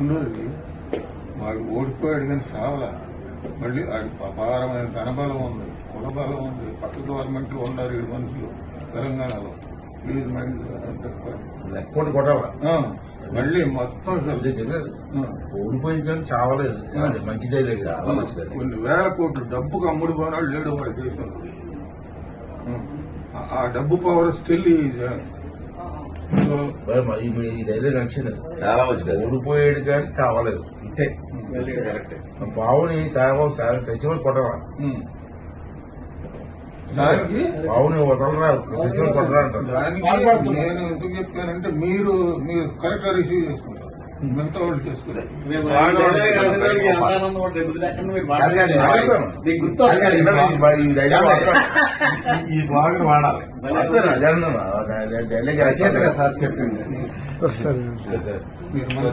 ఉన్నది వాడు ఓడిపోయాడు కానీ సావలా. మళ్ళీ వాడి అపారమైన ధనబలం ఉంది, కులబలం ఉంది. పక్క గవర్నమెంట్లో ఉన్నారు 7 మనుషులు తెలంగాణలో. ప్లీజ్ మైండ్ లెక్కోటి కొట్టాలా మళ్ళీ మొత్తం ఓడిపోయింది కానీ చావలేదు. మంచిదే లేదు, చాలా మంచిదే. కొన్ని వేల కోట్లు డబ్బుకు అమ్ముడు పోనాడు లేడు వాడి దేశంలో. ఆ డబ్బు పవర్ స్టిల్ ఈ డైలాగ్ నచ్చింది, చాలా మంచిది. ఓడిపోయాడు కానీ చావలేదు. బావుని చచ్చిపోయి కొట్టరా, దానికి బావుని వదలరా, చచ్చిపోయి కొట్టరా అంటారు. దానికి నేను ఎందుకు చెప్పానంటే మీరు కరెక్ట్ గా రిసీవ్ చేసుకుంటారు, మిగతా వాళ్ళు చేసుకుంటారు. ఈ స్లాగన్ వాడాలి. డైలాగ్ సార్ చెప్పింది మీరు